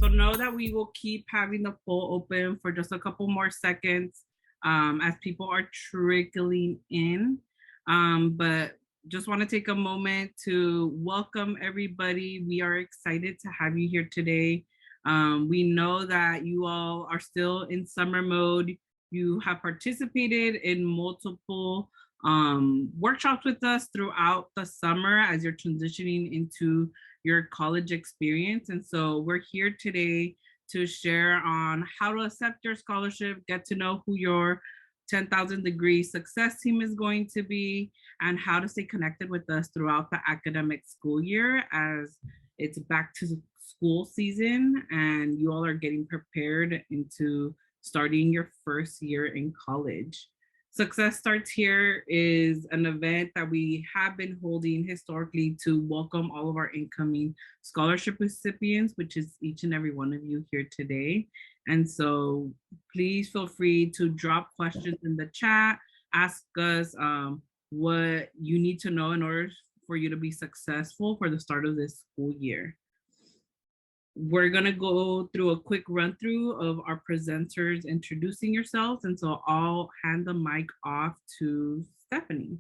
So know that we will keep having the poll open for just a couple more seconds as people are trickling in. But just want to take a moment to welcome everybody. We are excited to have you here today. We know that you all are still in summer mode. You have participated in multiple workshops with us throughout the summer as you're transitioning into your college experience. And so we're here today to share on how to accept your scholarship, get to know who your 10,000 degree success team is going to be, and how to stay connected with us throughout the academic school year as it's back to school season and you all are getting prepared into starting your first year in college. Success Starts Here is an event that we have been holding historically to welcome all of our incoming scholarship recipients, which is each and every one of you here today. And so please feel free to drop questions in the chat, ask us what you need to know in order for you to be successful for the start of this school year. We're gonna go through a quick run through of our presenters introducing yourselves. And so I'll hand the mic off to Stephanie.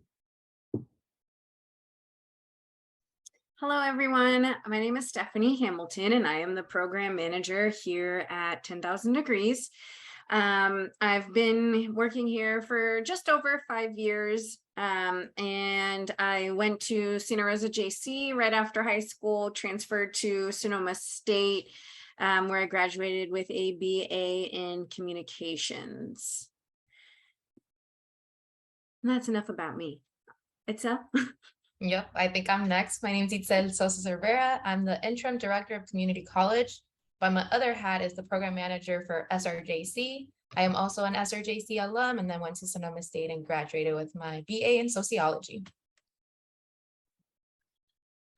Hello, everyone. My name is Stephanie Hamilton, and I am the program manager here at 10,000 Degrees. I've been working here for just over 5 years, and I went to Santa Rosa JC right after high school, transferred to Sonoma State, where I graduated with a BA in communications. And that's enough about me. Itzel? Yep, I think I'm next. My name is Itzel Sosa Cervera. I'm the interim director of community college, but my other hat is the program manager for SRJC. I am also an SRJC alum and then went to Sonoma State and graduated with my BA in sociology.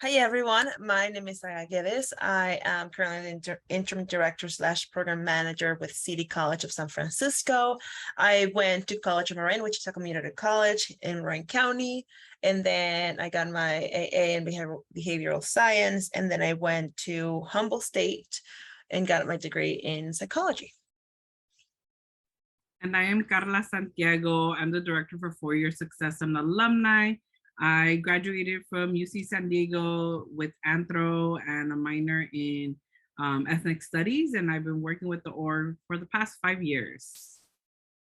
Hi everyone, my name is Sara Guedes. I am currently the interim director / program manager with City College of San Francisco. I went to College of Marin, which is a community college in Marin County. And then I got my AA in behavioral science. And then I went to Humboldt State and got my degree in psychology. And I am Carla Santiago. I'm the director for 4-year success and alumni. I graduated from UC San Diego with anthro and a minor in ethnic studies, and I've been working with the org for the past 5 years.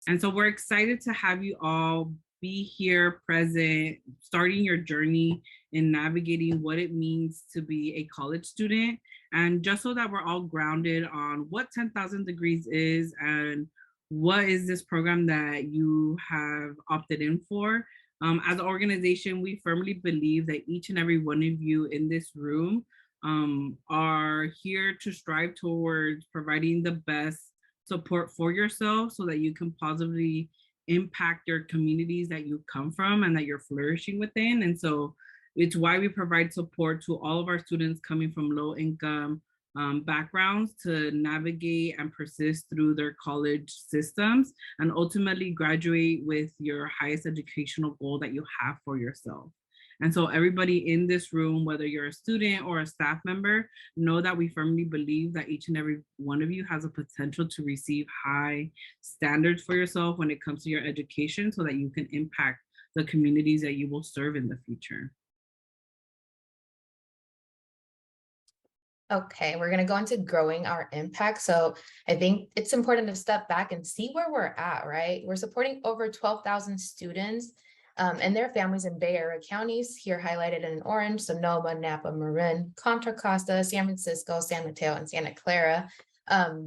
And so we're excited to have you all be here present, starting your journey in navigating what it means to be a college student. And just so that we're all grounded on what 10,000 Degrees is and what is this program that you have opted in for. As an organization, we firmly believe that each and every one of you in this room are here to strive towards providing the best support for yourself so that you can positively impact your communities that you come from and that you're flourishing within. And so it's why we provide support to all of our students coming from low income backgrounds to navigate and persist through their college systems and ultimately graduate with your highest educational goal that you have for yourself. And so everybody in this room, whether you're a student or a staff member, know that we firmly believe that each and every one of you has a potential to receive high standards for yourself when it comes to your education so that you can impact the communities that you will serve in the future. Okay, we're going to go into growing our impact. So I think it's important to step back and see where we're at, right? We're supporting over 12,000 students and their families in Bay Area counties, here highlighted in orange, Sonoma, Napa, Marin, Contra Costa, San Francisco, San Mateo, and Santa Clara.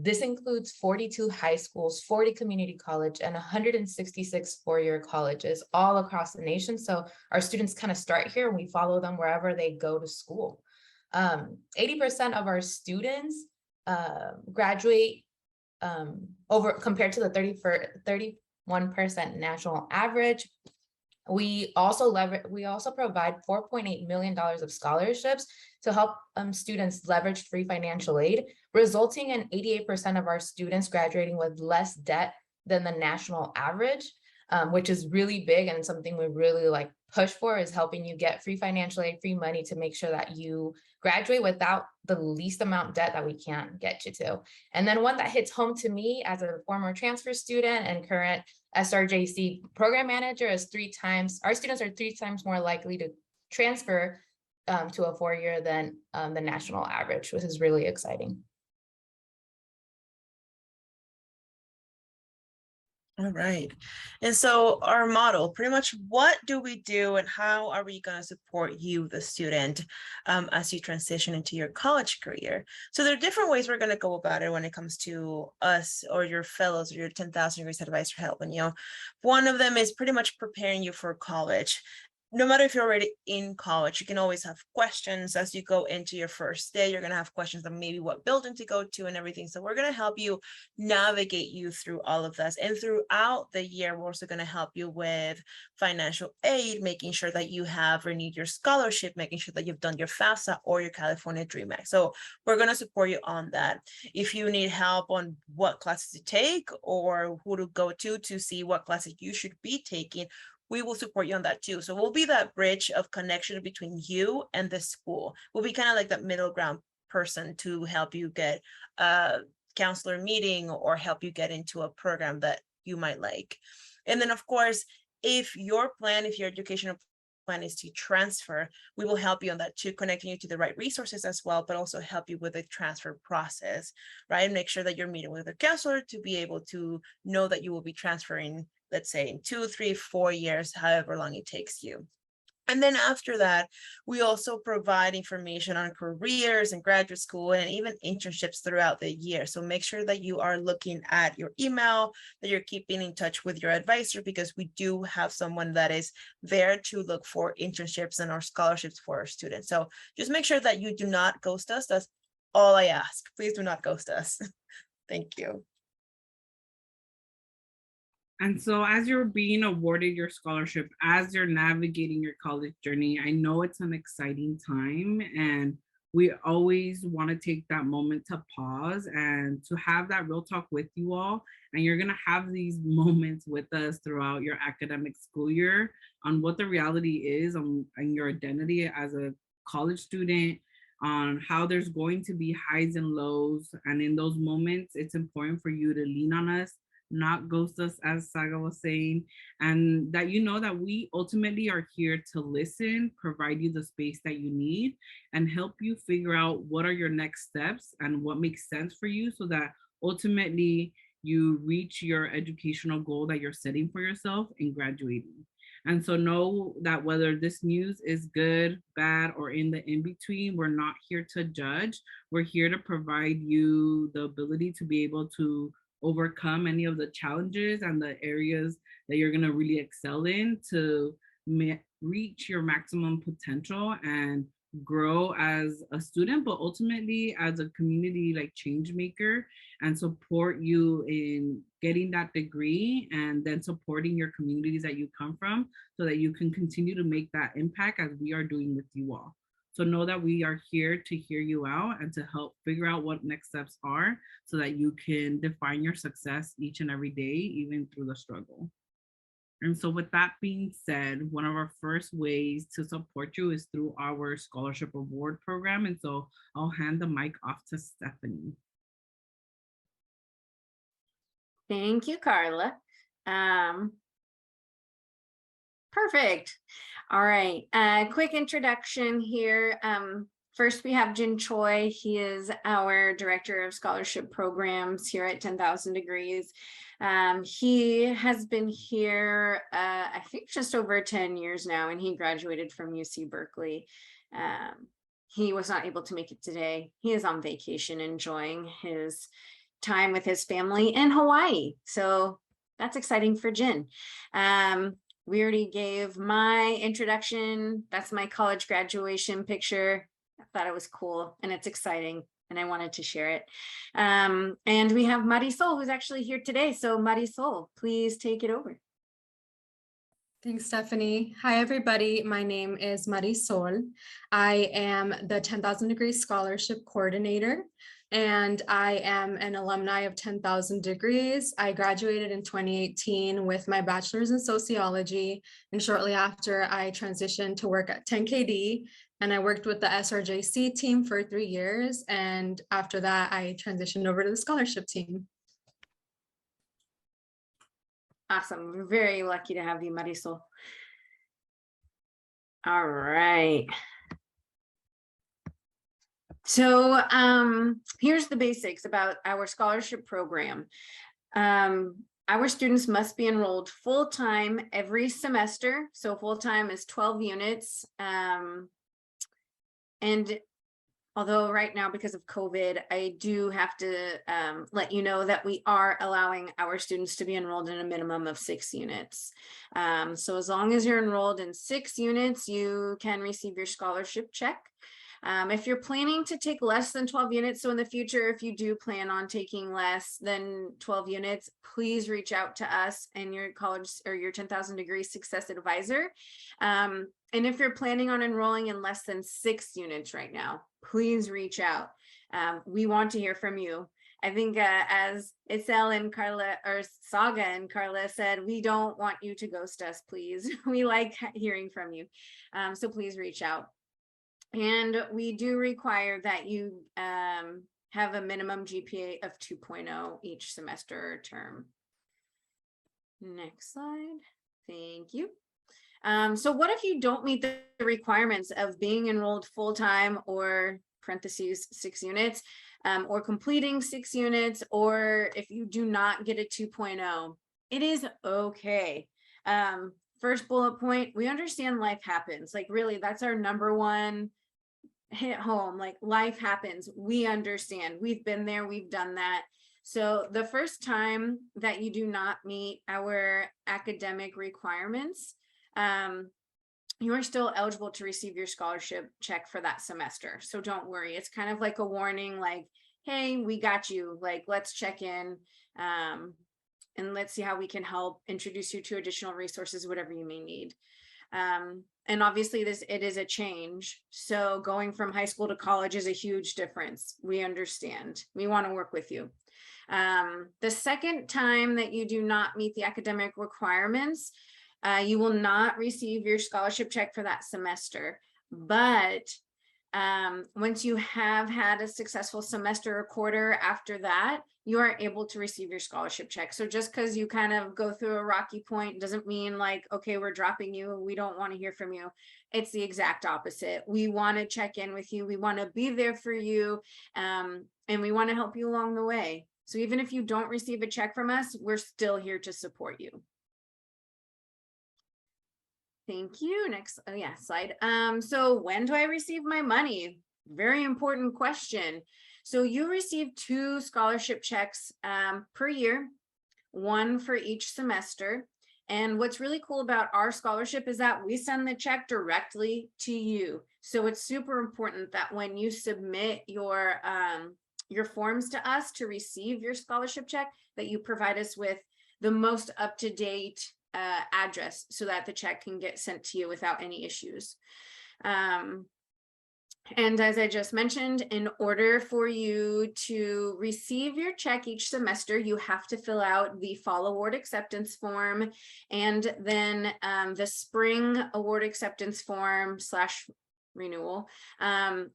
This includes 42 high schools, 40 community college, and 166 four-year colleges all across the nation. So our students kind of start here and we follow them wherever they go to school. 80% of our students graduate over compared to the 31% national average. We also provide $4.8 million of scholarships to help students leverage free financial aid, resulting in 88% of our students graduating with less debt than the national average, which is really big and something we really push for is helping you get free financial aid, free money to make sure that you graduate without the least amount debt that we can get you to. And then one that hits home to me as a former transfer student and current SRJC program manager is our students are 3 times more likely to transfer to a 4-year than the national average, which is really exciting. All right. And so our model, pretty much what do we do and how are we going to support you, the student, as you transition into your college career? So there are different ways we're going to go about it when it comes to us or your fellows or your 10,000 Degrees advisor helping you. One of them is pretty much preparing you for college. No matter if you're already in college, you can always have questions as you go into your first day. You're going to have questions on maybe what building to go to and everything. So we're going to help you navigate you through all of this. And throughout the year, we're also going to help you with financial aid, making sure that you have renewed your scholarship, making sure that you've done your FAFSA or your California Dream Act. So we're going to support you on that. If you need help on what classes to take or who to go to see what classes you should be taking, we will support you on that too. So we'll be that bridge of connection between you and the school. We'll be kind of like that middle ground person to help you get a counselor meeting or help you get into a program that you might like. And then of course, if your educational plan is to transfer, we will help you on that too, connecting you to the right resources as well, but also help you with the transfer process, right? Make sure that you're meeting with a counselor to be able to know that you will be transferring, let's say in 2, 3, 4 years, however long it takes you. And then after that, we also provide information on careers and graduate school and even internships throughout the year. So make sure that you are looking at your email, that you're keeping in touch with your advisor, because we do have someone that is there to look for internships and our scholarships for our students. So just make sure that you do not ghost us. That's all I ask. Please do not ghost us. Thank you. And so as you're being awarded your scholarship, as you're navigating your college journey, I know it's an exciting time, and we always want to take that moment to pause and to have that real talk with you all. And you're going to have these moments with us throughout your academic school year on what the reality is on your identity as a college student, on how there's going to be highs and lows. And in those moments, it's important for you to lean on us, not ghost us, as Saga was saying, and that you know that we ultimately are here to listen, provide you the space that you need, and help you figure out what are your next steps and what makes sense for you so that ultimately you reach your educational goal that you're setting for yourself in graduating. And so know that whether this news is good, bad, or in the in-between, we're not here to judge. We're here to provide you the ability to be able to overcome any of the challenges and the areas that you're going to really excel in to reach your maximum potential and grow as a student, but ultimately as a community like change maker, and support you in getting that degree and then supporting your communities that you come from so that you can continue to make that impact as we are doing with you all. So know that we are here to hear you out and to help figure out what next steps are so that you can define your success each and every day, even through the struggle. And so with that being said, one of our first ways to support you is through our scholarship award program. And so I'll hand the mic off to Stephanie. Thank you, Carla. Perfect. All right, quick introduction here. First, we have Jin Choi. He is our Director of Scholarship Programs here at 10,000 Degrees. He has been here, I think, just over 10 years now, and he graduated from UC Berkeley. He was not able to make it today. He is on vacation, enjoying his time with his family in Hawaii. So that's exciting for Jin. We already gave my introduction. That's my college graduation picture. I thought it was cool and it's exciting and I wanted to share it. And we have Marisol, who's actually here today. So Marisol, please take it over. Thanks, Stephanie. Hi, everybody. My name is Marisol. I am the 10,000 Degrees Scholarship Coordinator. and I am an alumni of 10,000 Degrees. I graduated in 2018 with my bachelor's in sociology, and shortly after I transitioned to work at 10KD, and I worked with the SRJC team for 3 years, and after that I transitioned over to the scholarship team. Awesome. We're very lucky to have you, Marisol. All right. So here's the basics about our scholarship program. Our students must be enrolled full-time every semester. So full-time is 12 units. And although right now, because of COVID, I do have to let you know that we are allowing our students to be enrolled in a minimum of 6 units. So as long as you're enrolled in 6 units, you can receive your scholarship check. If you're planning to take less than 12 units, so in the future, if you do plan on taking less than 12 units, please reach out to us and your college or your 10,000 Degrees Success Advisor. And if you're planning on enrolling in less than 6 units right now, please reach out. We want to hear from you. I think as Isel and Carla, or Saga and Carla said, we don't want you to ghost us, please. We like hearing from you. So please reach out. And we do require that you have a minimum GPA of 2.0 each semester or term. Next slide. Thank you. So what if you don't meet the requirements of being enrolled full-time, or parentheses 6 units, or completing 6 units, or if you do not get a 2.0? It is okay. First bullet point, we understand life happens. Like really, that's our #1 hit home. Like life happens. We understand. We've been there. We've done that. So the first time that you do not meet our academic requirements, you are still eligible to receive your scholarship check for that semester. So don't worry. It's kind of like a warning, like, hey, we got you. Like, let's check in and let's see how we can help introduce you to additional resources, whatever you may need. And obviously it is a change. So going from high school to college is a huge difference. We understand. We want to work with you. The second time that you do not meet the academic requirements, you will not receive your scholarship check for that semester. But once you have had a successful semester or quarter after that, you are able to receive your scholarship check. So just because you kind of go through a rocky point doesn't mean like, okay, we're dropping you. We don't want to hear from you. It's the exact opposite. We want to check in with you. We want to be there for you. And we want to help you along the way. So even if you don't receive a check from us, we're still here to support you. Thank you. Next, slide. So when do I receive my money? Very important question. So you receive 2 scholarship checks per year, 1 for each semester. And what's really cool about our scholarship is that we send the check directly to you. So it's super important that when you submit your forms to us to receive your scholarship check, that you provide us with the most up-to-date address so that the check can get sent to you without any issues. And as I just mentioned, in order for you to receive your check each semester, you have to fill out the fall award acceptance form and then the spring award acceptance form / renewal.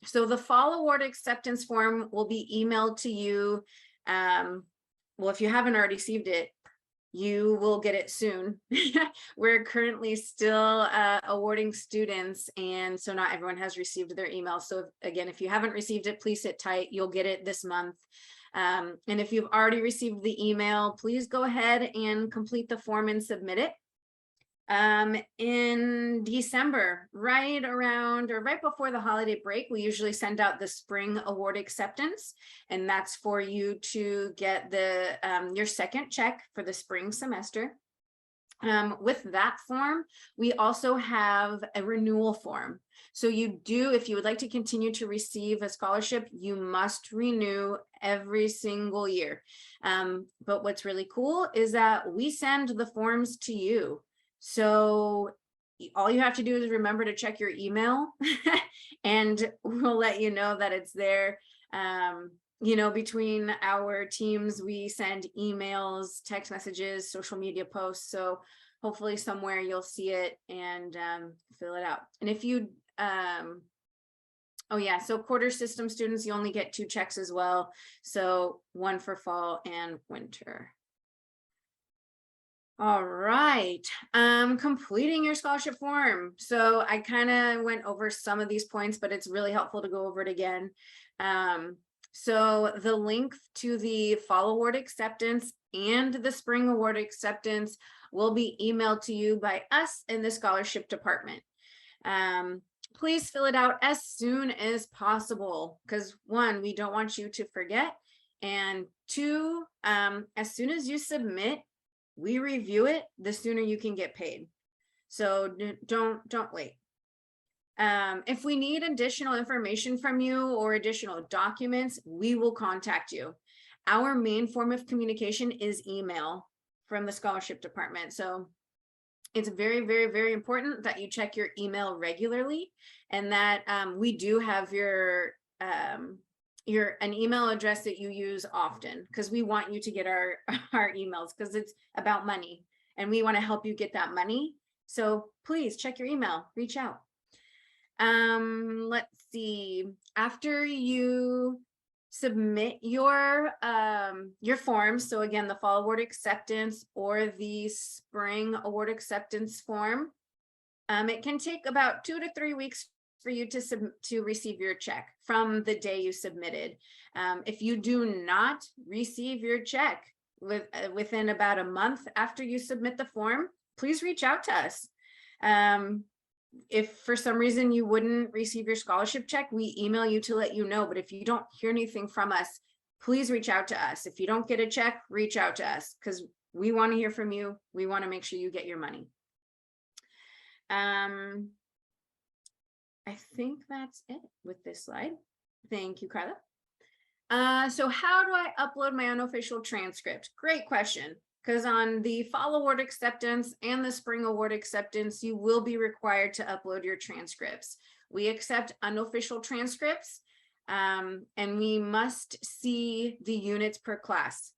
So the fall award acceptance form will be emailed to you. Well, if you haven't already received it, you will get it soon. We're currently still awarding students, and so not everyone has received their email. So again, if you haven't received it, please sit tight. You'll get it this month. And if you've already received the email, please go ahead and complete the form and submit it. In December, right around or right before the holiday break, we usually send out the spring award acceptance, and that's for you to get the your second check for the spring semester. With that form, we also have a renewal form. So you do, if you would like to continue to receive a scholarship, you must renew every single year. But what's really cool is that we send the forms to you. So all you have to do is remember to check your email and we'll let you know that it's there. between our teams, we send emails, text messages, social media posts. So hopefully somewhere you'll see it and fill it out. And if you, oh yeah, so quarter system students, you only get 2 checks as well. So 1 for fall and winter. All right, completing your scholarship form. So I kind of went over some of these points, but it's really helpful to go over it again. So the link to the fall award acceptance and the spring award acceptance will be emailed to you by us in the scholarship department. Please fill it out as soon as possible, because 1, we don't want you to forget, and 2, as soon as you submit, we review it, the sooner you can get paid. So don't wait. If we need additional information from you or additional documents, we will contact you. Our main form of communication is email from the scholarship department. So it's very, very, very important that you check your email regularly, and that we do have an email address that you use often, because we want you to get our emails, because it's about money and we want to help you get that money. So please check your email, reach out. Let's see, after you submit your forms, so again, the fall award acceptance or the spring award acceptance form, it can take about 2 to 3 weeks for you to receive your check from the day you submitted. If you do not receive your check within about a month after you submit the form, please reach out to us. If for some reason you wouldn't receive your scholarship check, we email you to let you know. But if you don't hear anything from us, please reach out to us. If you don't get a check, reach out to us, because we want to hear from you. We want to make sure you get your money. I think that's it with this slide. Thank you, Carla. So how do I upload my unofficial transcript? Great question. Because on the fall award acceptance and the spring award acceptance, you will be required to upload your transcripts. We accept unofficial transcripts, and we must see the units per class.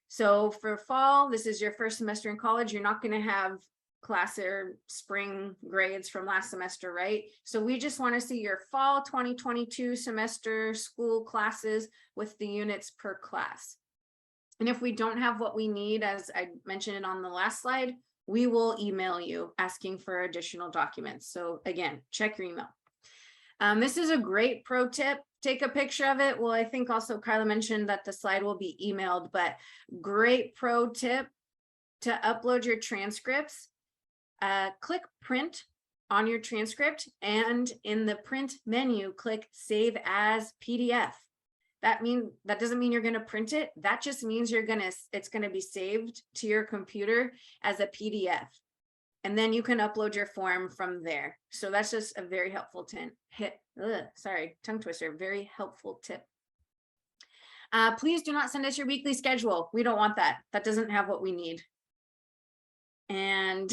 So for fall, this is your first semester in college, you're not going to have class or spring grades from last semester, right? So we just want to see your fall 2022 semester school classes with the units per class. And if we don't have what we need, as I mentioned it on the last slide, we will email you asking for additional documents. So again, check your email. This is a great pro tip. Take a picture of it. Well, I think also Carla mentioned that the slide will be emailed, but great pro tip to upload your transcripts. Click print on your transcript, and in the print menu, click save as PDF. That doesn't mean you're going to print it. That just means it's going to be saved to your computer as a PDF. And then you can upload your form from there. So that's just a very helpful tongue twister, very helpful tip. Please do not send us your weekly schedule. We don't want that. That doesn't have what we need. And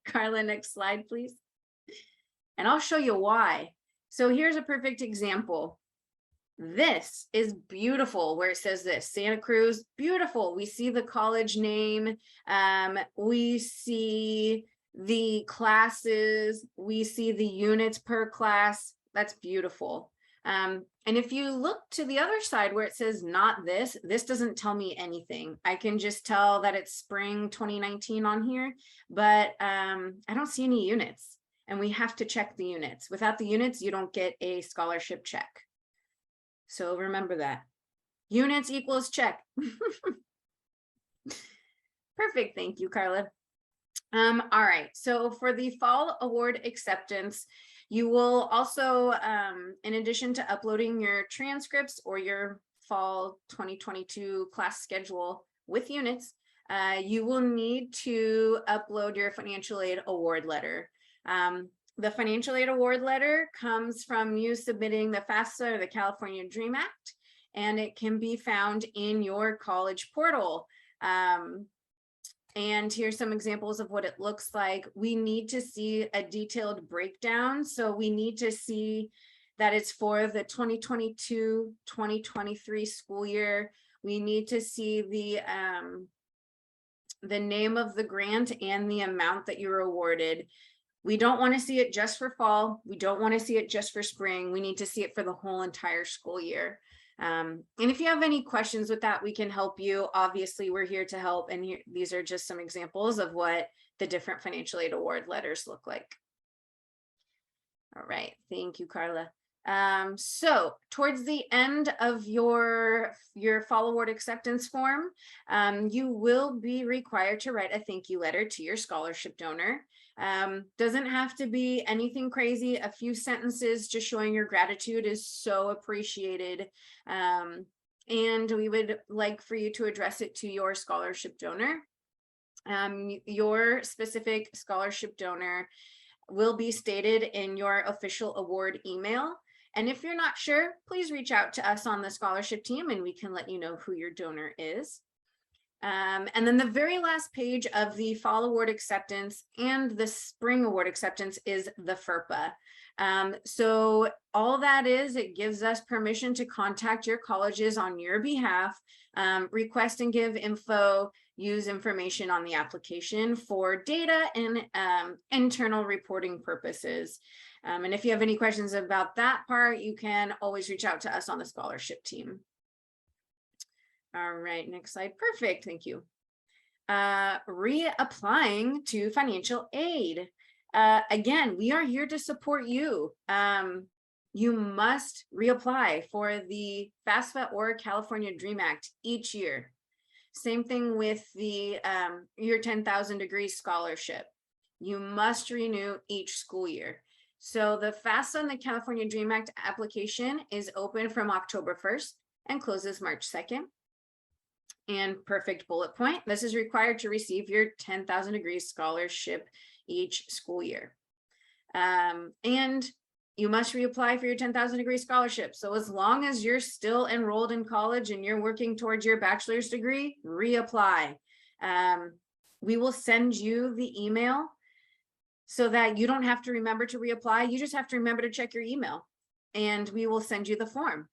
Carla, next slide, please. And I'll show you why. So here's a perfect example. This is beautiful where it says this, Santa Cruz, beautiful. We see the college name. We see the classes. We see the units per class. That's beautiful. And if you look to the other side where it says not this, this doesn't tell me anything. I can just tell that it's spring 2019 on here, but I don't see any units, and we have to check the units. Without the units, you don't get a scholarship check. So remember that. Units equals check. Perfect. Thank you, Carla. All right. So for the fall award acceptance, you will also, in addition to uploading your transcripts or your fall 2022 class schedule with units, you will need to upload your financial aid award letter. The financial aid award letter comes from you submitting the FAFSA or the California Dream Act, and it can be found in your college portal. And here's some examples of what it looks like. We need to see a detailed breakdown. So we need to see that it's for the 2022-2023 school year. We need to see the name of the grant and the amount that you were awarded. We don't want to see it just for fall. We don't want to see it just for spring. We need to see it for the whole entire school year. And if you have any questions with that, we can help you. Obviously, we're here to help. And these are just some examples of what the different financial aid award letters look like. All right, thank you, Carla. So towards the end of your fall award acceptance form, you will be required to write a thank you letter to your scholarship donor. Doesn't have to be anything crazy. A few sentences just showing your gratitude is so appreciated. And we would like for you to address it to your scholarship donor. Your specific scholarship donor will be stated in your official award email. And if you're not sure, please reach out to us on the scholarship team and we can let you know who your donor is. And then the very last page of the fall award acceptance and the spring award acceptance is the FERPA. So all that is, it gives us permission to contact your colleges on your behalf, request and give info, use information on the application for data and internal reporting purposes. And if you have any questions about that part, you can always reach out to us on the scholarship team. All right, next slide. Perfect, thank you. Reapplying to financial aid. Again, we are here to support you. You must reapply for the FAFSA or California Dream Act each year. Same thing with the your 10,000 degrees scholarship. You must renew each school year. So the FAFSA and the California Dream Act application is open from October 1st and closes March 2nd. And perfect bullet point, this is required to receive your 10,000 degrees scholarship each school year. And you must reapply for your 10,000 degree scholarship. So as long as you're still enrolled in college and you're working towards your bachelor's degree, reapply. We will send you the email so that you don't have to remember to reapply. You just have to remember to check your email and we will send you the form.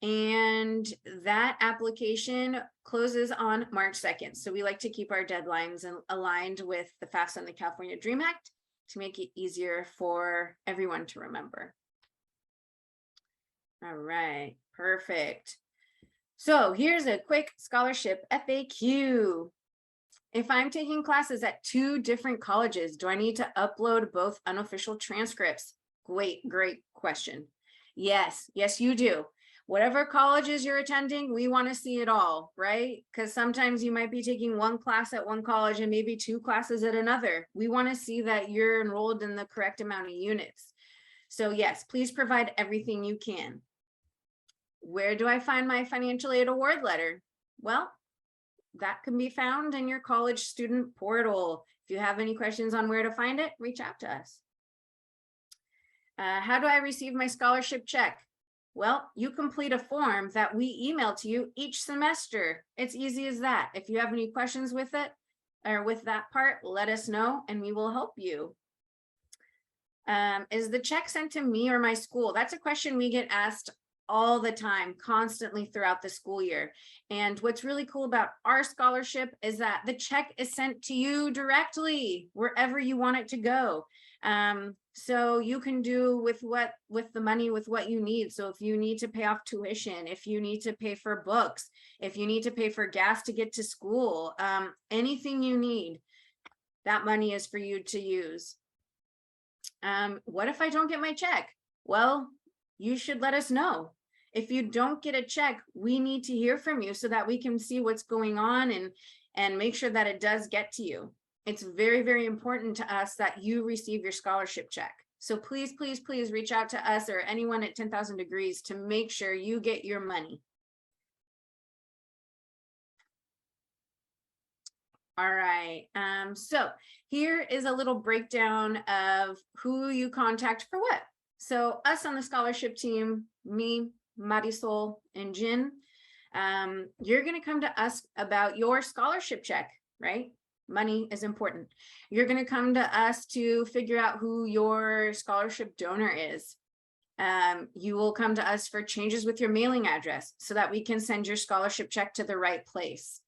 And that application closes on March 2nd. So we like to keep our deadlines aligned with the FAFSA and the California Dream Act to make it easier for everyone to remember. All right, perfect. So here's a quick scholarship FAQ. If I'm taking classes at 2 different colleges, do I need to upload both unofficial transcripts? Great question. Yes, you do. Whatever colleges you're attending, we want to see it all, right? Because sometimes you might be taking one class at one college and maybe 2 classes at another. We want to see that you're enrolled in the correct amount of units. So yes, please provide everything you can. Where do I find my financial aid award letter? Well, that can be found in your college student portal. If you have any questions on where to find it, reach out to us. How do I receive my scholarship check? Well, you complete a form that we email to you each semester. It's easy as that. If you have any questions with it or with that part, let us know and we will help you. Is the check sent to me or my school? That's a question we get asked all the time, constantly throughout the school year. And what's really cool about our scholarship is that the check is sent to you directly, wherever you want it to go. So you can do with the money with what you need. So if you need to pay off tuition, if you need to pay for books, if you need to pay for gas to get to school, anything you need, that money is for you to use. What if I don't get my check? Well, you should let us know. If you don't get a check, we need to hear from you so that we can see what's going on and make sure that it does get to you. It's very, very important to us that you receive your scholarship check. So please, please, please reach out to us or anyone at 10,000 degrees to make sure you get your money. All right, so here is a little breakdown of who you contact for what. So us on the scholarship team, me, Marisol, and Jin, you're gonna come to us about your scholarship check, right? Money is important. You're gonna come to us to figure out who your scholarship donor is. You will come to us for changes with your mailing address so that we can send your scholarship check to the right place.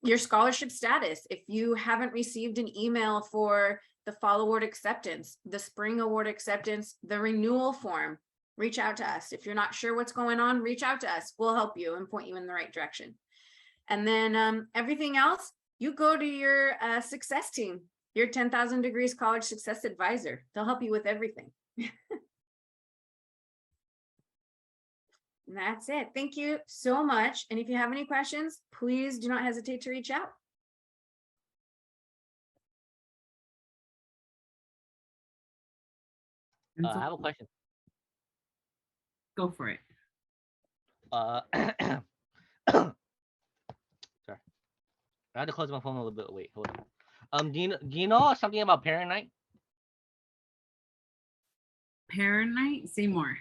Your scholarship status, if you haven't received an email for the fall award acceptance, the spring award acceptance, the renewal form, reach out to us. If you're not sure what's going on, reach out to us. We'll help you and point you in the right direction. And then everything else, you go to your success team, your 10,000 Degrees College Success Advisor. They'll help you with everything. And that's it. Thank you so much. And if you have any questions, please do not hesitate to reach out. I have a question. Go for it. Sorry, I had to close my phone a little bit. Wait, hold on. Do you know something about parent night? Parent night? Say more.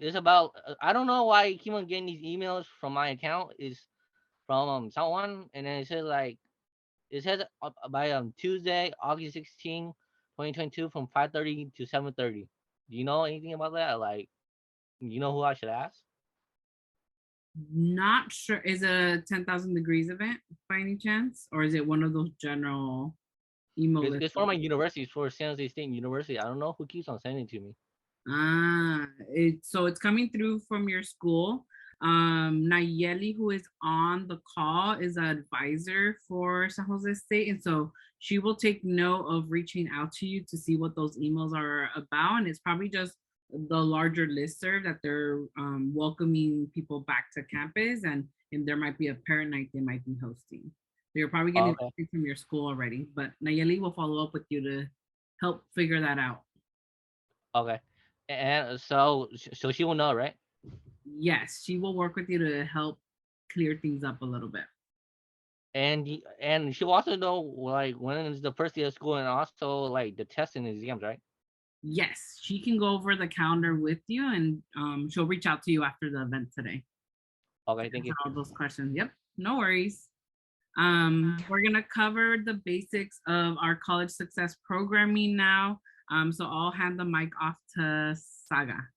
It's about I don't know why I keep on getting these emails from my account. Is from someone, and then it says by Tuesday, August 16, 2022, from 5:30 to 7:30. Do you know anything about that? Like, you know who I should ask? Not sure. Is it a 10,000 Degrees event by any chance? Or is it one of those general email It's for my university. It's for San Jose State University. I don't know who keeps on sending it to me. So it's coming through from your school. Nayeli, who is on the call, is an advisor for San Jose State, and so she will take note of reaching out to you to see what those emails are about. And it's probably just the larger listserv that they're welcoming people back to campus, and there might be a parent night they might be hosting. So you're probably getting it from your school already, but Nayeli will follow up with you to help figure that out. Okay. And so she will know, right? Yes, she will work with you to help clear things up a little bit. And she will also know like when is the first day of school and also like the tests and exams, right? Yes, she can go over the calendar with you, and she'll reach out to you after the event today. Okay, thank you. All those questions. Yep, no worries. We're gonna cover the basics of our college success programming now. So I'll hand the mic off to Saga.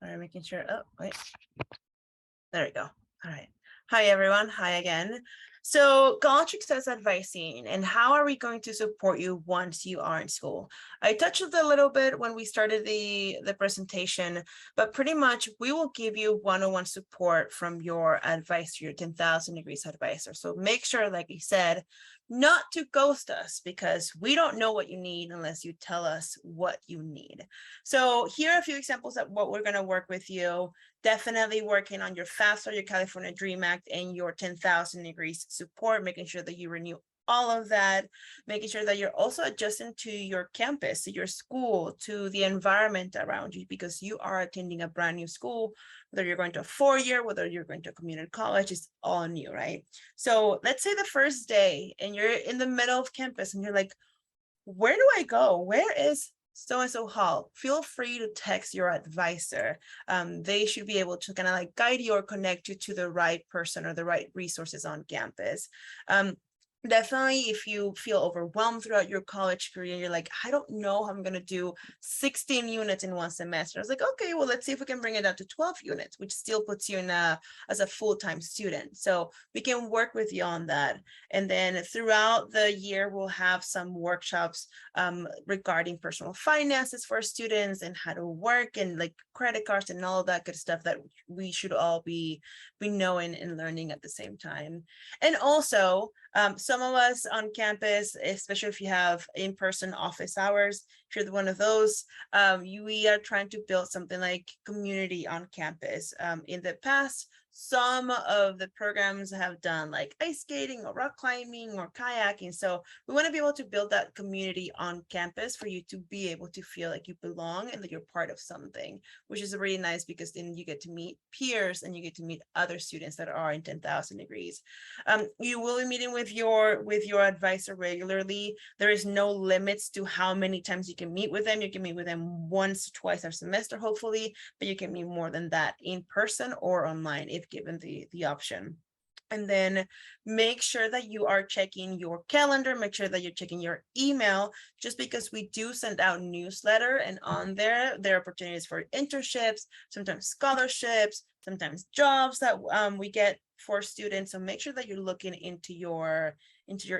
All right, making sure. Oh, wait. There we go. All right. Hi, everyone. Hi again. So college success advising, and how are we going to support you once you are in school? I touched it a little bit when we started the presentation, but pretty much we will give you one-on-one support from your advisor, your 10,000 Degrees advisor. So make sure, like you said, not to ghost us, because we don't know what you need unless you tell us what you need. So here are a few examples of what we're going to work with you. Definitely working on your FAFSA, your California Dream Act, and your 10,000 Degrees support, making sure that you renew all of that, making sure that you're also adjusting to your campus, to your school, to the environment around you, because you are attending a brand new school, whether you're going to a 4-year, whether you're going to a community college, it's all new, right? So let's say the first day and you're in the middle of campus and you're like, where do I go? Where is so-and-so hall? Feel free to text your advisor. They should be able to kind of like guide you or connect you to the right person or the right resources on campus. Definitely, if you feel overwhelmed throughout your college career, you're like, I don't know how I'm going to do 16 units in one semester. I was like, okay, well, let's see if we can bring it down to 12 units, which still puts you in as a full-time student. So we can work with you on that. And then throughout the year, we'll have some workshops regarding personal finances for students and how to work and like credit cards and all of that good stuff that we should all be knowing and learning at the same time. And also, some of us on campus, especially if you have in-person office hours, if you're one of those, we are trying to build something like community on campus. In the past, some of the programs have done like ice skating or rock climbing or kayaking. So we want to be able to build that community on campus for you to be able to feel like you belong and that you're part of something, which is really nice because then you get to meet peers and you get to meet other students that are in 10,000 Degrees. You will be meeting with your advisor regularly. There is no limits to how many times you can meet with them. You can meet with them once, twice a semester, hopefully, but you can meet more than that in person or online if given the option. And then make sure that you are checking your calendar, make sure that you're checking your email, just because we do send out newsletter, and on there are opportunities for internships, sometimes scholarships, sometimes jobs that we get for students. So make sure that you're looking into your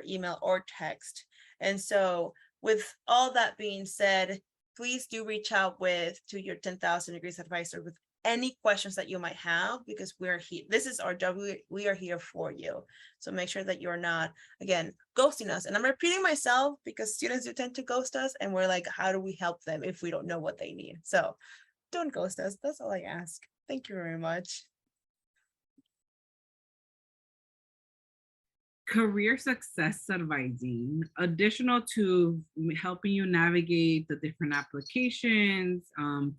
email or text. And so with all that being said, please do reach out to your 10,000 Degrees advisor with any questions that you might have, because we're here. This is our job. We are here for you. So make sure that you're not, again, ghosting us. And I'm repeating myself because students do tend to ghost us, and we're like, how do we help them if we don't know what they need? So don't ghost us. That's all I ask. Thank you very much. Career success advising, additional to helping you navigate the different applications,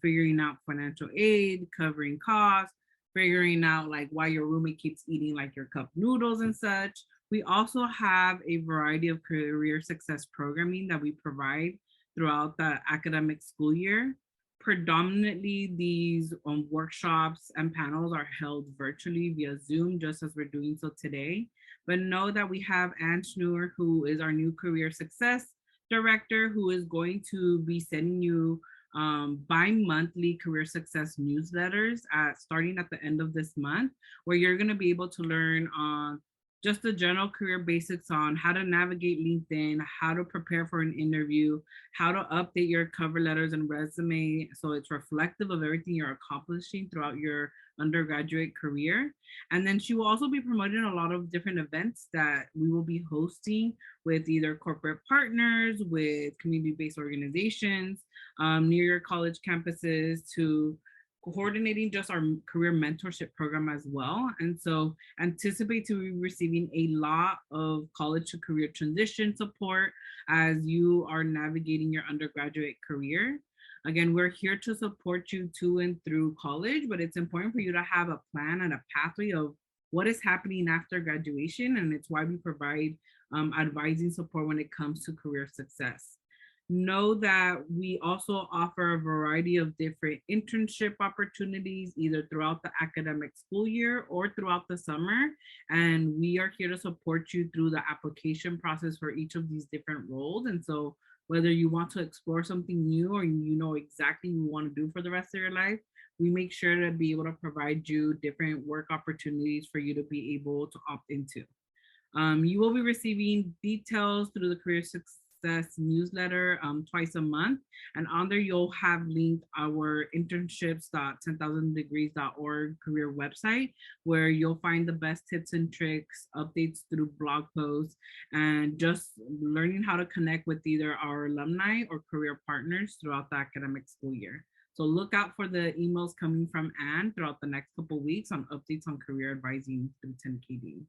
figuring out financial aid, covering costs, figuring out like why your roommate keeps eating like your cup noodles and such. We also have a variety of career success programming that we provide throughout the academic school year. Predominantly, these workshops and panels are held virtually via Zoom, just as we're doing so today. But know that we have Ann Schnur, who is our new career success director, who is going to be sending you bi-monthly career success newsletters starting at the end of this month, where you're going to be able to learn on just the general career basics on how to navigate LinkedIn, how to prepare for an interview, how to update your cover letters and resume so it's reflective of everything you're accomplishing throughout your undergraduate career. And then she will also be promoting a lot of different events that we will be hosting with either corporate partners, with community-based organizations, near your college campuses, to coordinating just our career mentorship program as well. And so anticipate to be receiving a lot of college to career transition support as you are navigating your undergraduate career. Again, we're here to support you to and through college, but it's important for you to have a plan and a pathway of what is happening after graduation. And it's why we provide advising support when it comes to career success. Know that we also offer a variety of different internship opportunities, either throughout the academic school year or throughout the summer. And we are here to support you through the application process for each of these different roles. And so whether you want to explore something new or you know exactly what you want to do for the rest of your life, we make sure to be able to provide you different work opportunities for you to be able to opt into. You will be receiving details through the Career Success newsletter twice a month. And on there, you'll have linked our internships.10,000degrees.org career website, where you'll find the best tips and tricks, updates through blog posts, and just learning how to connect with either our alumni or career partners throughout the academic school year. So look out for the emails coming from Anne throughout the next couple of weeks on updates on career advising through 10KD.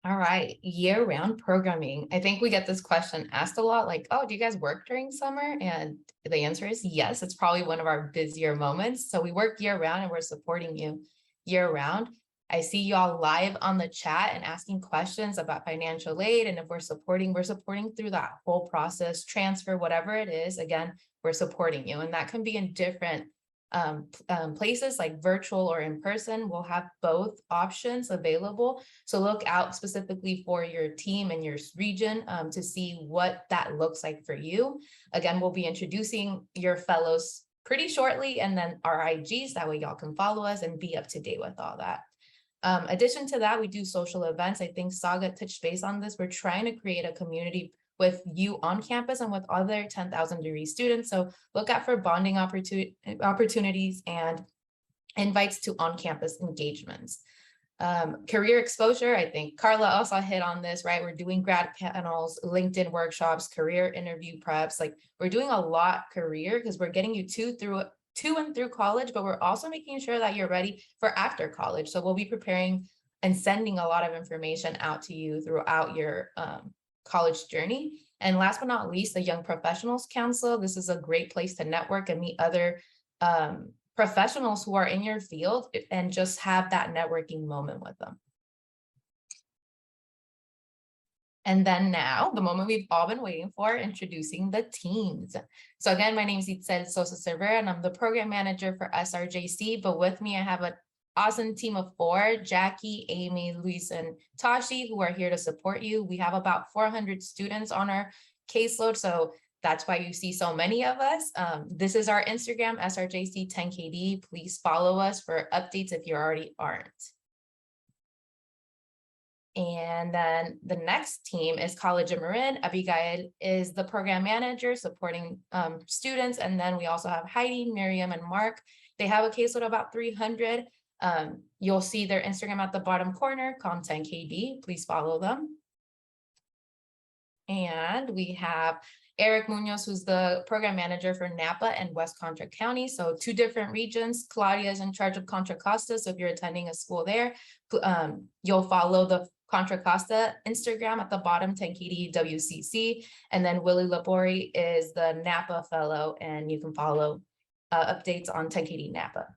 All right, year-round programming. I think we get this question asked a lot, like, oh, do you guys work during summer? And the answer is yes, it's probably one of our busier moments. So we work year-round and we're supporting you year-round. I see y'all live on the chat and asking questions about financial aid. And if we're supporting through that whole process, transfer, whatever it is, again, we're supporting you. And that can be in different places like virtual or in person. We'll have both options available. So look out specifically for your team and your region to see what that looks like for you. Again, we'll be introducing your fellows pretty shortly, and then our IGs, that way y'all can follow us and be up to date with all that. Addition to that, we do social events. I think Saga touched base on this. We're trying to create a community with you on campus and with other 10,000 degree students. So look out for bonding opportunities and invites to on-campus engagements. Career exposure, I think Carla also hit on this, right? We're doing grad panels, LinkedIn workshops, career interview preps. Like we're doing a lot career because we're getting you to and through college, but we're also making sure that you're ready for after college. So we'll be preparing and sending a lot of information out to you throughout your college journey. And last but not least, the Young Professionals Council. This is a great place to network and meet other professionals who are in your field and just have that networking moment with them. And then now, the moment we've all been waiting for, introducing the teams. So again, my name is Itzel Sosa Cervera, and I'm the program manager for SRJC. But with me, I have an awesome team of 4, Jackie, Amy, Luis, and Tashi, who are here to support you. We have about 400 students on our caseload, so that's why you see so many of us. This is our Instagram, SRJC10KD. Please follow us for updates if you already aren't. And then the next team is College of Marin. Abigail is the program manager supporting students. And then we also have Heidi, Miriam, and Mark. They have a caseload of about 300. You'll see their Instagram at the bottom corner, Com10KD. Please follow them. And we have Eric Munoz, who's the program manager for Napa and West Contra County. So 2 different regions. Claudia is in charge of Contra Costa. So if you're attending a school there, you'll follow the Contra Costa Instagram at the bottom, 10KD WCC. And then Willie Labori is the Napa fellow, and you can follow updates on 10KD Napa.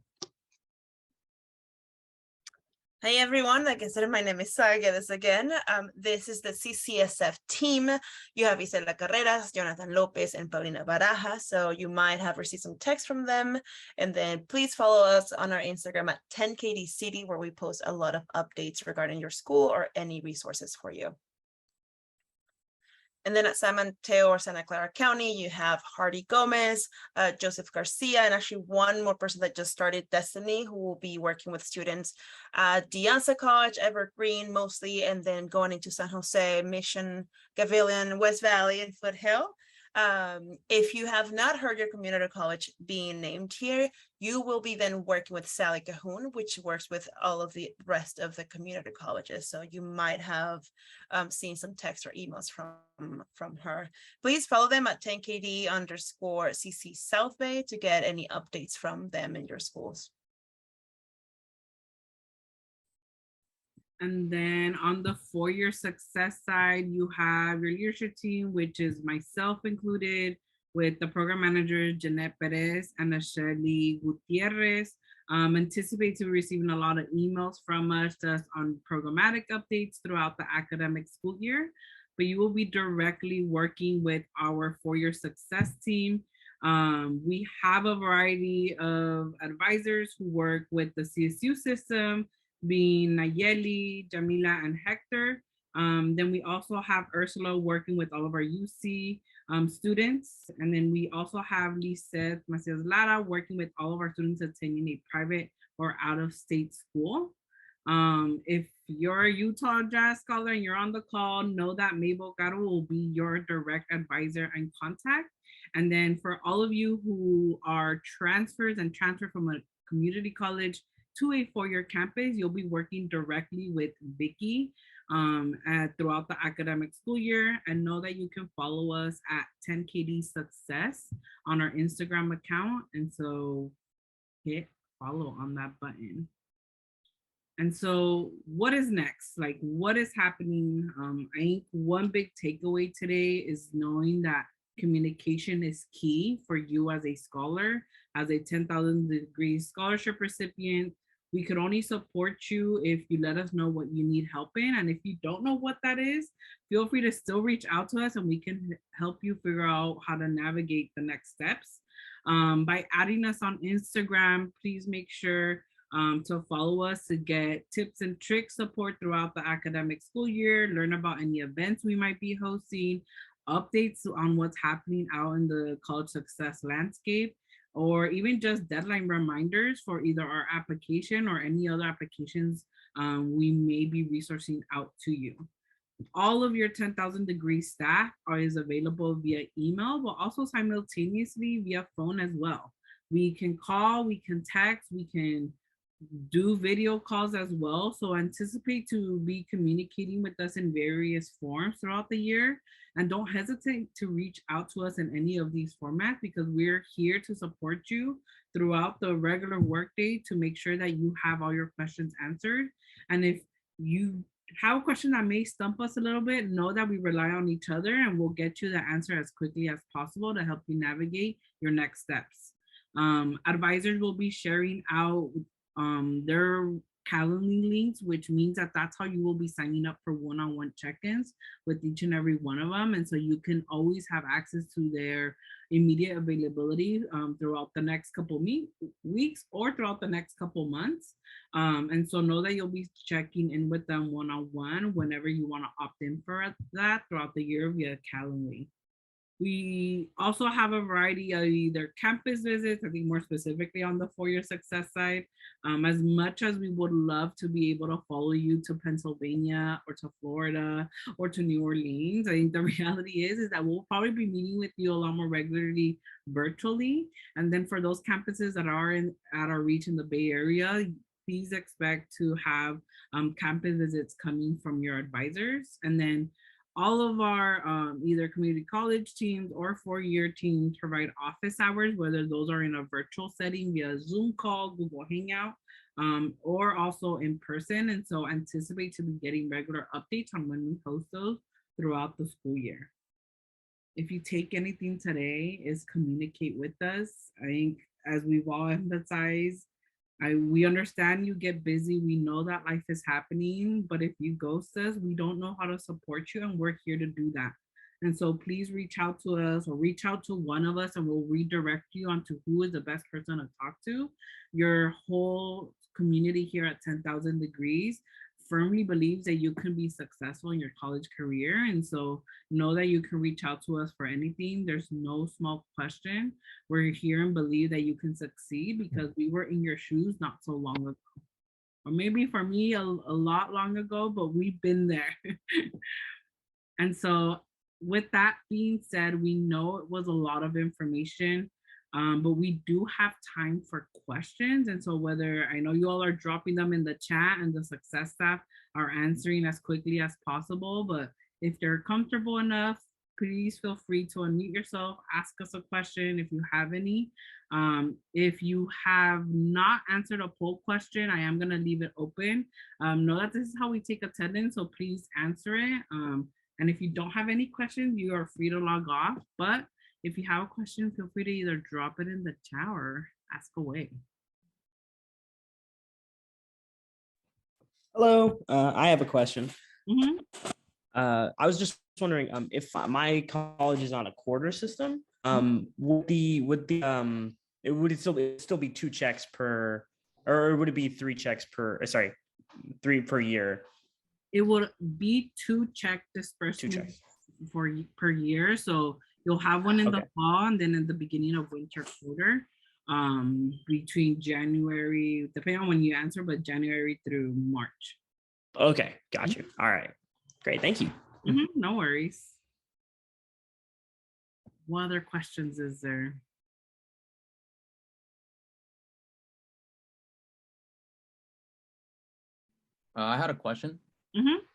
Hey everyone, like I said, my name is Sara Guedes again. This is the CCSF team. You have Isela Carreras, Jonathan Lopez, and Paulina Baraja. So you might have received some text from them. And then please follow us on our Instagram at 10KD City, where we post a lot of updates regarding your school or any resources for you. And then at San Mateo or Santa Clara County, you have Hardy Gomez, Joseph Garcia, and actually one more person that just started, Destiny, who will be working with students at De Anza College, Evergreen mostly, and then going into San Jose, Mission, Gavillion, West Valley, and Foothill. If you have not heard your community college being named here, you will be then working with Sally Cahoon, which works with all of the rest of the community colleges. So you might have seen some texts or emails from her. Please follow them at 10KD_CC South Bay to get any updates from them in your schools. And then on the 4-year success side, you have your leadership team, which is myself included, with the program manager, Jeanette Perez and Asheli Gutierrez. Anticipate to receiving a lot of emails from us just on programmatic updates throughout the academic school year, but you will be directly working with our 4-year success team. We have a variety of advisors who work with the CSU system, being Nayeli, Jamila, and Hector. Then we also have Ursula working with all of our UC students. And then we also have Lisette Macias Lara working with all of our students attending a private or out-of-state school. If you're a Utah Jazz Scholar and you're on the call, know that Mabel Garo will be your direct advisor and contact. And then for all of you who are transfers and transfer from a community college to a 4-year campus, you'll be working directly with Vicky throughout the academic school year. And know that you can follow us at 10KD Success on our Instagram account. And so hit follow on that button. And so what is next? Like, what is happening? I think one big takeaway today is knowing that communication is key for you as a scholar, as a 10,000 degree scholarship recipient. We could only support you if you let us know what you need help in. And if you don't know what that is, feel free to still reach out to us and we can help you figure out how to navigate the next steps. By adding us on Instagram, please make sure to follow us to get tips and tricks support throughout the academic school year, learn about any events we might be hosting, updates on what's happening out in the college success landscape, or even just deadline reminders for either our application or any other applications we may be resourcing out to you. All of your 10,000 degree staff is available via email, but also simultaneously via phone as well. We can call, we can text, we can do video calls as well. So anticipate to be communicating with us in various forms throughout the year. And don't hesitate to reach out to us in any of these formats, because we're here to support you throughout the regular workday to make sure that you have all your questions answered. And if you have a question that may stump us a little bit, know that we rely on each other and we'll get you the answer as quickly as possible to help you navigate your next steps. Advisors will be sharing out their Calendly links, which means that that's how you will be signing up for one-on-one check-ins with each and every one of them. And so you can always have access to their immediate availability throughout the next couple weeks or throughout the next couple months. And so know that you'll be checking in with them one-on-one whenever you want to opt in for that throughout the year via Calendly. We also have a variety of either campus visits, I think more specifically on the 4-year success side. As much as we would love to be able to follow you to Pennsylvania or to Florida or to New Orleans, I think the reality is that we'll probably be meeting with you a lot more regularly virtually. And then for those campuses that are at our reach in the Bay Area, please expect to have campus visits coming from your advisors. And then all of our either community college teams or 4-year teams provide office hours, whether those are in a virtual setting via Zoom call, Google Hangout, or also in person. And so anticipate to be getting regular updates on when we host those throughout the school year. If you take anything today, is communicate with us. I think as we've all emphasized, we understand you get busy. We know that life is happening, but if you ghost us, we don't know how to support you, and we're here to do that. And so please reach out to us or reach out to one of us, and we'll redirect you onto who is the best person to talk to. Your whole community here at 10,000 Degrees firmly believes that you can be successful in your college career. And so know that you can reach out to us for anything. There's no small question. We're here and believe that you can succeed because we were in your shoes not so long ago. Or maybe for me a lot long ago, but we've been there. And so with that being said, we know it was a lot of information. But we do have time for questions. And so whether, I know you all are dropping them in the chat and the success staff are answering as quickly as possible, but if you're comfortable enough, please feel free to unmute yourself, ask us a question if you have any. If you have not answered a poll question, I am gonna leave it open. Know that this is how we take attendance, so please answer it. And if you don't have any questions, you are free to log off, but if you have a question, feel free to either drop it in the chat or ask away. Hello, I have a question. Mhm. I was just wondering if my college is on a quarter system, would it still be 2 checks per, or would it be 3 checks per? Sorry, 3 per year. It would be 2 check disbursements 2 checks per year. So you'll have one in the Okay. fall and then in the beginning of winter quarter, between January, depending on when you answer, but January through March. Okay, got you. All right, great, thank you. No worries. What other questions is there? I had a question. Mhm.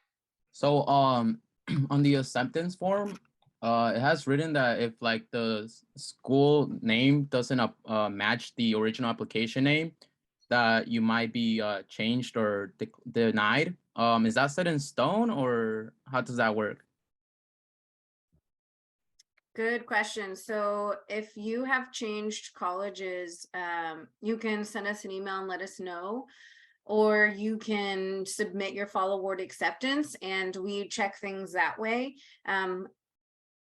So on the acceptance form, it has written that if like the school name doesn't match the original application name, that you might be changed or denied. Is that set in stone, or how does that work? Good question. So if you have changed colleges, you can send us an email and let us know, or you can submit your fall award acceptance and we check things that way.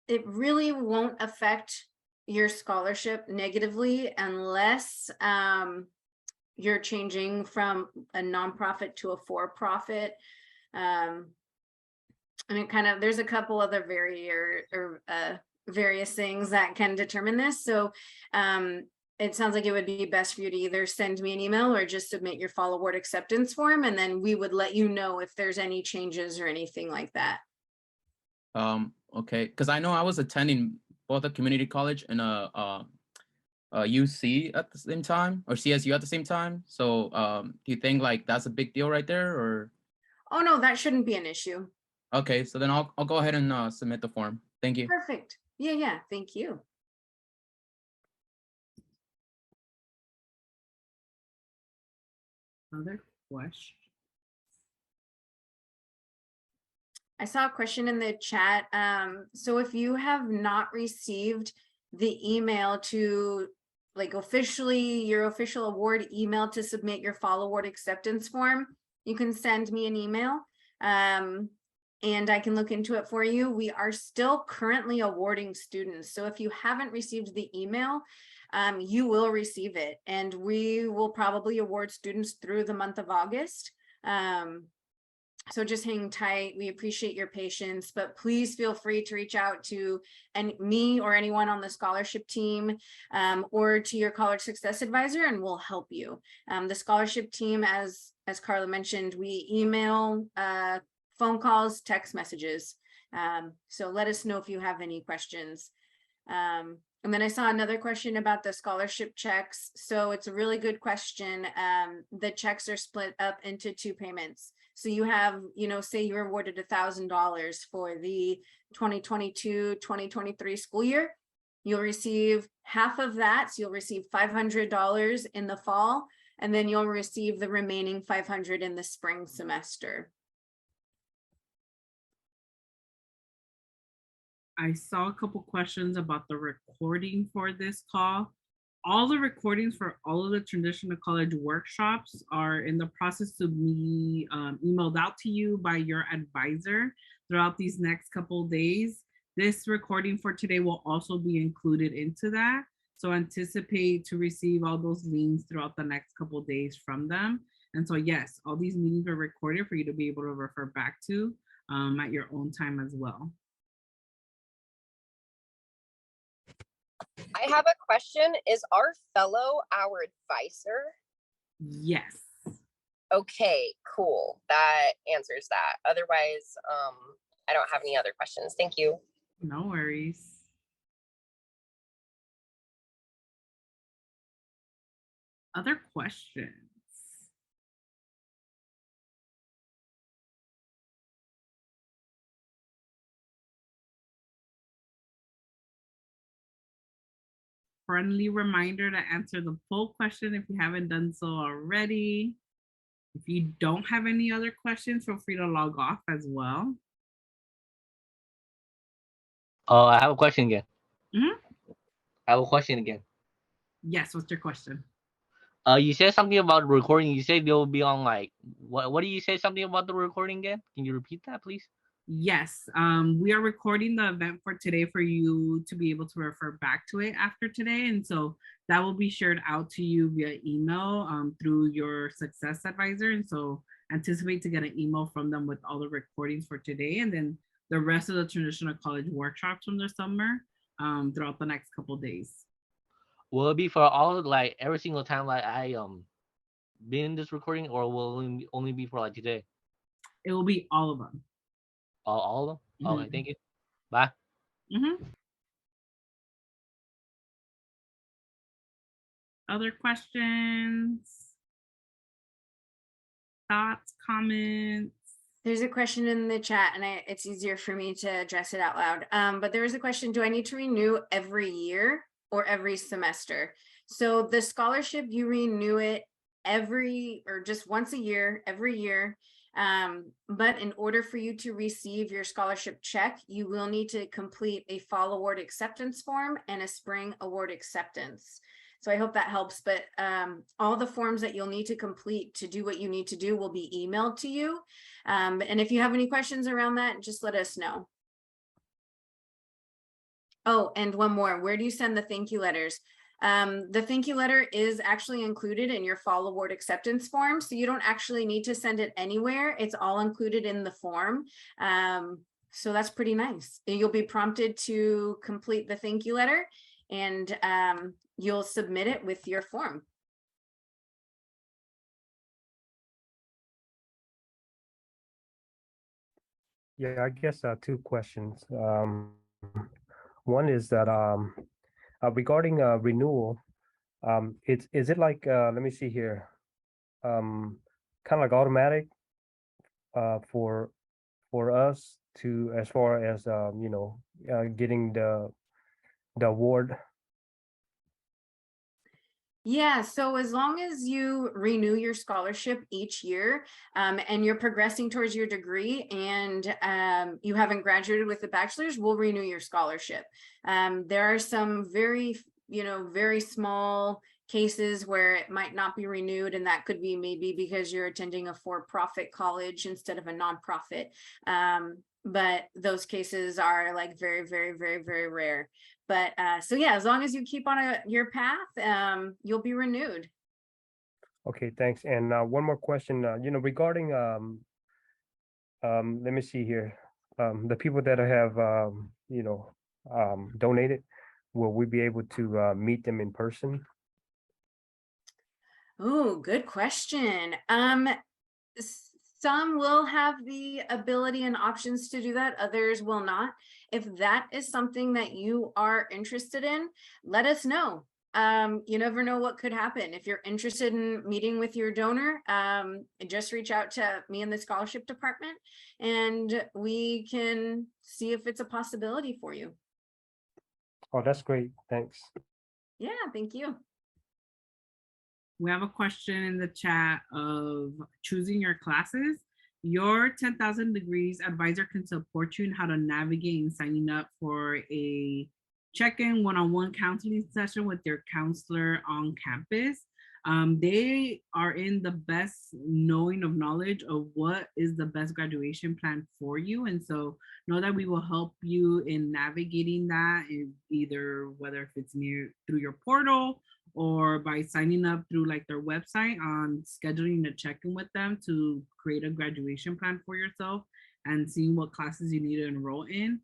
It really won't affect your scholarship negatively unless you're changing from a nonprofit to a for-profit. I mean, kind of, there's a couple other various things that can determine this. So it sounds like it would be best for you to either send me an email or just submit your fall award acceptance form, and then we would let you know if there's any changes or anything like that. Okay, because I know I was attending both a community college and a UC at the same time, or CSU at the same time. So do you think like that's a big deal right there, or? Oh no, that shouldn't be an issue. Okay, so then I'll go ahead and submit the form. Thank you. Perfect. Yeah, thank you. Other question? I saw a question in the chat. So if you have not received the email to like officially your official award email to submit your fall award acceptance form, you can send me an email. And I can look into it for you. We are still currently awarding students. So if you haven't received the email, you will receive it. And we will probably award students through the month of August. So just hang tight. We appreciate your patience, but please feel free to reach out to me or anyone on the scholarship team, or to your college success advisor, and we'll help you. The scholarship team, as Carla mentioned, we email, phone calls, text messages. So let us know if you have any questions. And then I saw another question about the scholarship checks. So it's a really good question. The checks are split up into 2 payments. So you have, say you're awarded $1,000 for the 2022-2023 school year. You'll receive half of that. So you'll receive $500 in the fall, and then you'll receive the remaining $500 in the spring semester. I saw a couple questions about the recording for this call. All the recordings for all of the traditional college workshops are in the process to be emailed out to you by your advisor throughout these next couple of days. This recording for today will also be included into that. So anticipate to receive all those links throughout the next couple of days from them. And so yes, all these meetings are recorded for you to be able to refer back to at your own time as well. I have a question. Is our fellow our advisor? Yes. Okay, cool. That answers that. Otherwise, I don't have any other questions. Thank you. No worries. Other questions? Friendly reminder to answer the poll question if you haven't done so already. If you don't have any other questions, feel free to log off as well. Oh, I have a question again. Mhm. I have a question again. Yes, what's your question? You said something about recording. You said they'll be on like what do you say something about the recording again? Can you repeat that, please? Yes, we are recording the event for today for you to be able to refer back to it after today. And so that will be shared out to you via email through your success advisor. And so anticipate to get an email from them with all the recordings for today, and then the rest of the traditional college workshops from the summer throughout the next couple of days. Will it be for all like every single time like I been in this recording, or will it only be for like today? It will be all of them. All of them? Mhm. Okay, thank you. Bye. Other questions? Thoughts, comments? There's a question in the chat, and it's easier for me to address it out loud. But there is a question: do I need to renew every year or every semester? So the scholarship, you renew it just once a year, every year. But in order for you to receive your scholarship check, you will need to complete a fall award acceptance form and a spring award acceptance. So I hope that helps, but all the forms that you'll need to complete to do what you need to do will be emailed to you. And if you have any questions around that, just let us know. Oh, and one more, where do you send the thank you letters? The thank you letter is actually included in your fall award acceptance form. So you don't actually need to send it anywhere. It's all included in the form. So that's pretty nice. You'll be prompted to complete the thank you letter, and you'll submit it with your form. Yeah, I guess 2 questions. One is that regarding renewal, is it like let me see here, kind of like automatic for us to, as far as getting the award? Yeah, so as long as you renew your scholarship each year, and you're progressing towards your degree, and you haven't graduated with a bachelor's, we'll renew your scholarship. There are some very very small cases where it might not be renewed, and that could be maybe because you're attending a for-profit college instead of a nonprofit. But those cases are like very, very, very, very rare. But so yeah, as long as you keep on your path, you'll be renewed. Okay, thanks. And one more question, regarding, let me see here. The people that have, donated, will we be able to meet them in person? Oh, good question. Some will have the ability and options to do that, others will not. If that is something that you are interested in, let us know. You never know what could happen. If you're interested in meeting with your donor, just reach out to me in the scholarship department and we can see if it's a possibility for you. Oh, that's great. Thanks. Yeah, thank you. We have a question in the chat of choosing your classes. Your 10,000 Degrees advisor can support you in how to navigate and signing up for a check-in one-on-one counseling session with your counselor on campus. They are in the best knowing of knowledge of what is the best graduation plan for you. And so know that we will help you in navigating that, either whether if it's through your portal or by signing up through like their website on scheduling a check-in with them to create a graduation plan for yourself and seeing what classes you need to enroll in.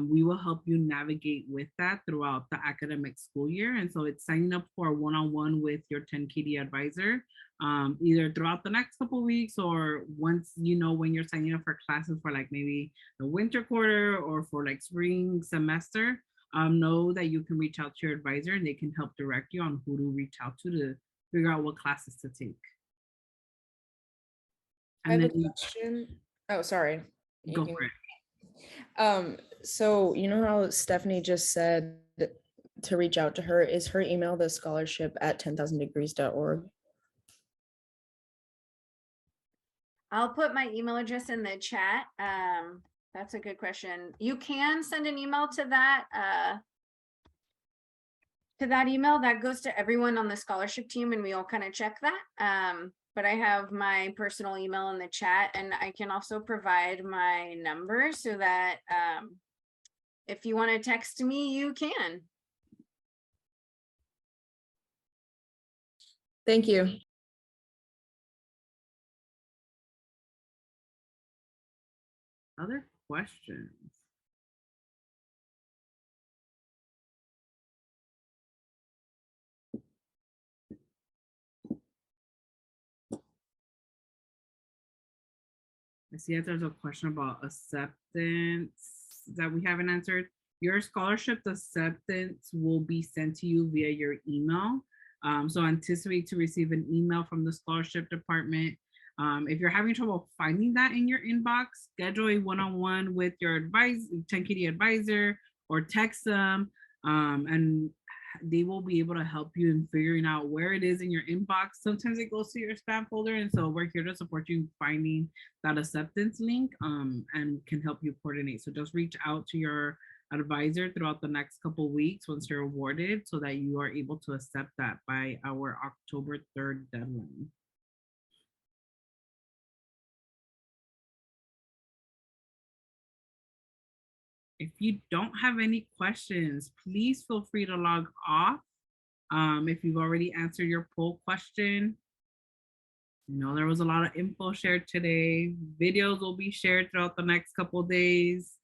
We will help you navigate with that throughout the academic school year. And so it's signing up for a one-on-one with your 10KD advisor, either throughout the next couple of weeks or once when you're signing up for classes for like maybe the winter quarter or for like spring semester. Know that you can reach out to your advisor and they can help direct you on who to reach out to figure out what classes to take. I have a question. Oh, sorry. Go for it. So you know how Stephanie just said to reach out to her, is her email the scholarship@10,000degrees.org? I'll put my email address in the chat. That's a good question. You can send an email to that email that goes to everyone on the scholarship team, and we all kind of check that. But I have my personal email in the chat, and I can also provide my number so that if you want to text me, you can. Thank you. Other questions? I see that there's a question about acceptance that we haven't answered. Your scholarship acceptance will be sent to you via your email. So anticipate to receive an email from the scholarship department. If you're having trouble finding that in your inbox, schedule a one-on-one with your 10KD advisor or text them, and they will be able to help you in figuring out where it is in your inbox. Sometimes it goes to your spam folder, and so we're here to support you in finding that acceptance link and can help you coordinate. So just reach out to your advisor throughout the next couple of weeks once you're awarded so that you are able to accept that by our October 3rd deadline. If you don't have any questions, please feel free to log off. If you've already answered your poll question, there was a lot of info shared today. Videos will be shared throughout the next couple of days.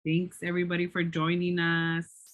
Thanks everybody for joining us.